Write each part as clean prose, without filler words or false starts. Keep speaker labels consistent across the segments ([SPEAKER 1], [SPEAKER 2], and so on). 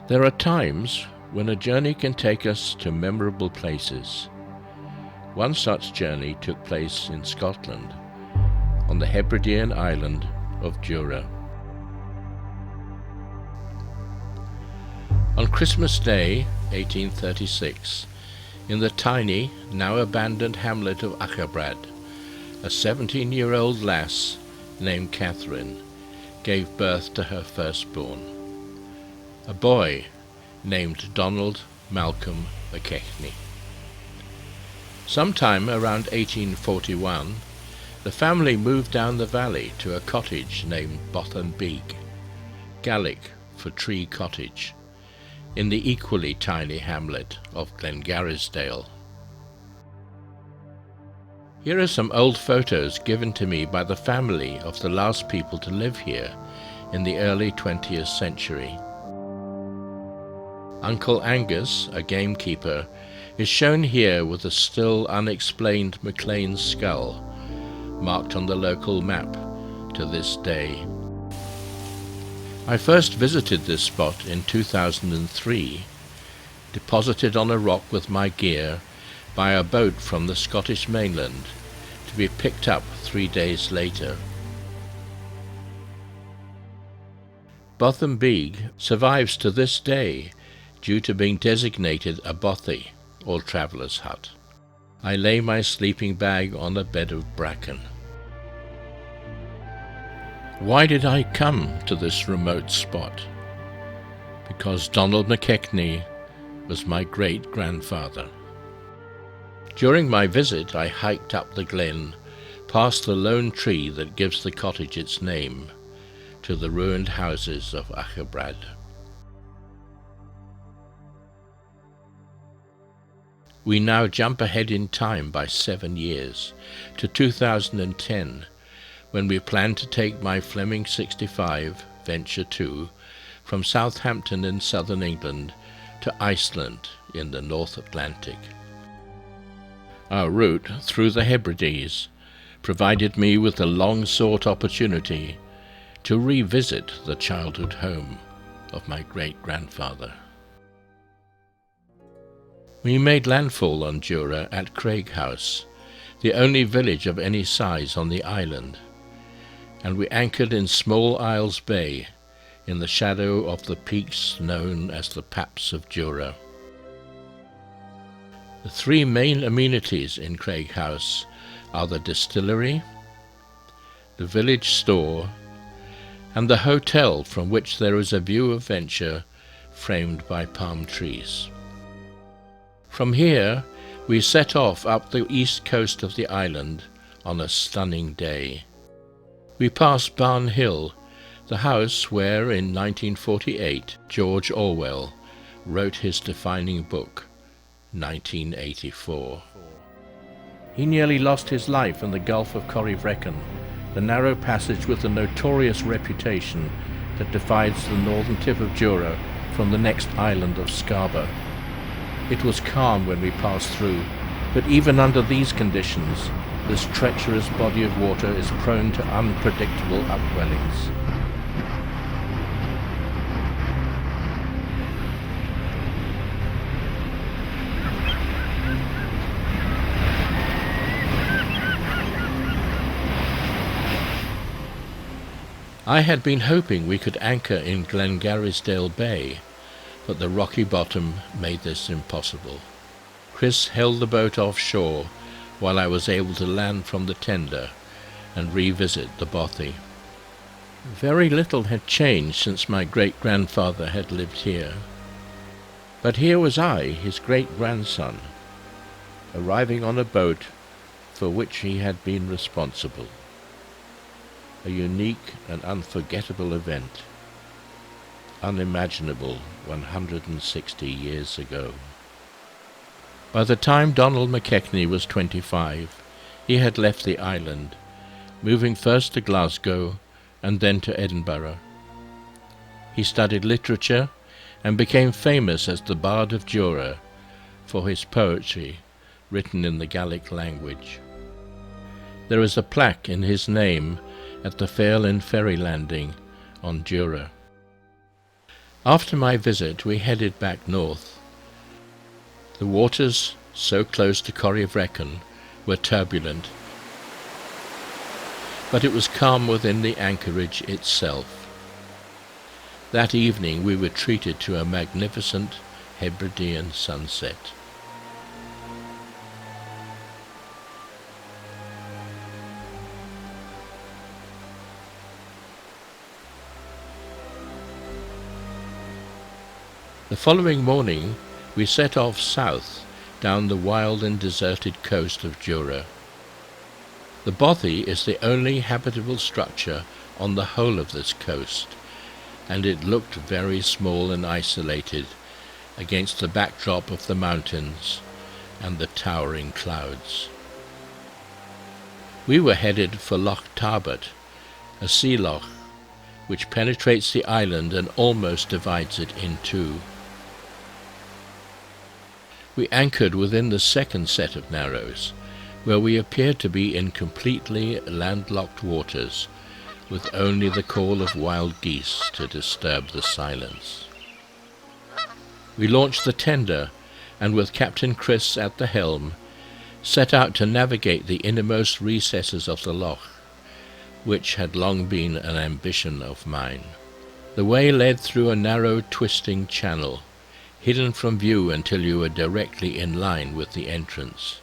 [SPEAKER 1] There are times when a journey can take us to memorable places. One such journey took place in Scotland, on the Hebridean island of Jura. On Christmas Day, 1836, in the tiny, now abandoned hamlet of Hebridean, a 17-year-old lass named Catherine gave birth to her firstborn, a boy named Donald Malcolm McKechnie. Sometime around 1841, the family moved down the valley to a cottage named Bothan Beag, Gaelic for tree cottage, in the equally tiny hamlet of Glengarrisdale. Here are some old photos given to me by the family of the last people to live here in the early 20th century. Uncle Angus, a gamekeeper, is shown here with a still unexplained MacLean's skull, marked on the local map to this day. I first visited this spot in 2003, deposited on a rock with my gear by a boat from the Scottish mainland, to be picked up 3 days later. Bothan Beag survives to this day due to being designated a bothy, or traveller's hut. I lay my sleeping bag on a bed of bracken. Why did I come to this remote spot? Because Donald McKechnie was my great-grandfather. During my visit, I hiked up the glen, past the lone tree that gives the cottage its name, to the ruined houses of Hebridean. We now jump ahead in time by 7 years, to 2010, when we plan to take my Fleming 65, Venture 2, from Southampton in southern England to Iceland in the North Atlantic. Our route through the Hebrides provided me with a long-sought opportunity to revisit the childhood home of my great-grandfather. We made landfall on Jura at Craig House, the only village of any size on the island, and we anchored in Small Isles Bay, in the shadow of the peaks known as the Paps of Jura. The three main amenities in Craig House are the distillery, the village store, and the hotel from which there is a view of Venture framed by palm trees. From here, we set off up the east coast of the island on a stunning day. We passed Barn Hill, the house where, in 1948, George Orwell wrote his defining book, 1984. He nearly lost his life in the Gulf of Corryvreckan, the narrow passage with a notorious reputation that divides the northern tip of Jura from the next island of Scarborough. It was calm when we passed through, but even under these conditions, this treacherous body of water is prone to unpredictable upwellings. I had been hoping we could anchor in Glengarrisdale Bay, but the rocky bottom made this impossible. Chris held the boat offshore while I was able to land from the tender and revisit the bothy. Very little had changed since my great-grandfather had lived here. But here was I, his great-grandson, arriving on a boat for which he had been responsible. A unique and unforgettable event, unimaginable 160 years ago. By the time Donald McKechnie was 25, he had left the island, moving first to Glasgow and then to Edinburgh. He studied literature and became famous as the Bard of Jura for his poetry written in the Gaelic language. There is a plaque in his name at the Fairlin ferry landing on Jura. After my visit, we headed back north. The waters, so close to Corryvreckan, were turbulent, but it was calm within the anchorage itself. That evening we were treated to a magnificent Hebridean sunset. The following morning we set off south down the wild and deserted coast of Jura. The bothy is the only habitable structure on the whole of this coast, and it looked very small and isolated against the backdrop of the mountains and the towering clouds. We were headed for Loch Tarbert, a sea loch which penetrates the island and almost divides it in two. We anchored within the second set of narrows, where we appeared to be in completely landlocked waters, with only the call of wild geese to disturb the silence. We launched the tender, and with Captain Chris at the helm, set out to navigate the innermost recesses of the loch, which had long been an ambition of mine. The way led through a narrow, twisting channel, hidden from view until you were directly in line with the entrance.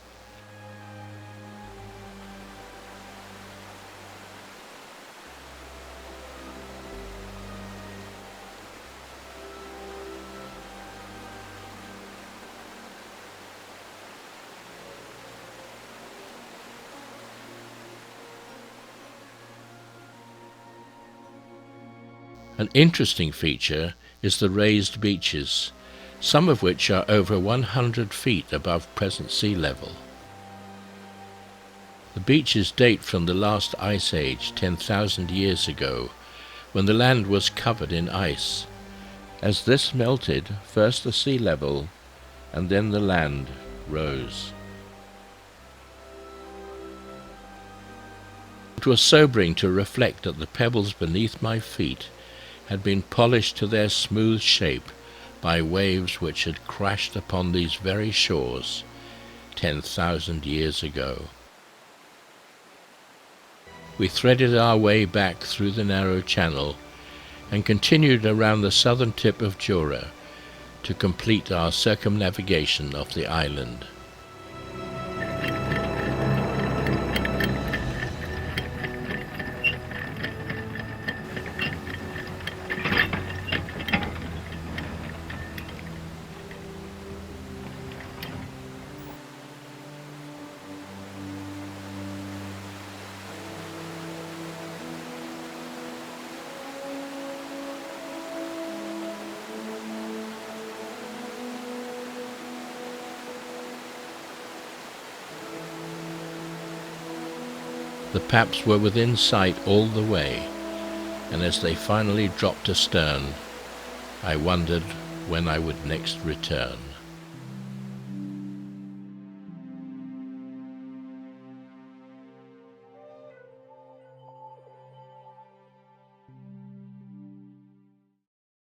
[SPEAKER 1] An interesting feature is the raised beaches, some of which are over 100 feet above present sea level. The beaches date from the last ice age 10,000 years ago, when the land was covered in ice. As this melted, first the sea level and then the land rose. It was sobering to reflect that the pebbles beneath my feet had been polished to their smooth shape by waves which had crashed upon these very shores 10,000 years ago. We threaded our way back through the narrow channel and continued around the southern tip of Jura to complete our circumnavigation of the island. The paps were within sight all the way, and as they finally dropped astern, I wondered when I would next return.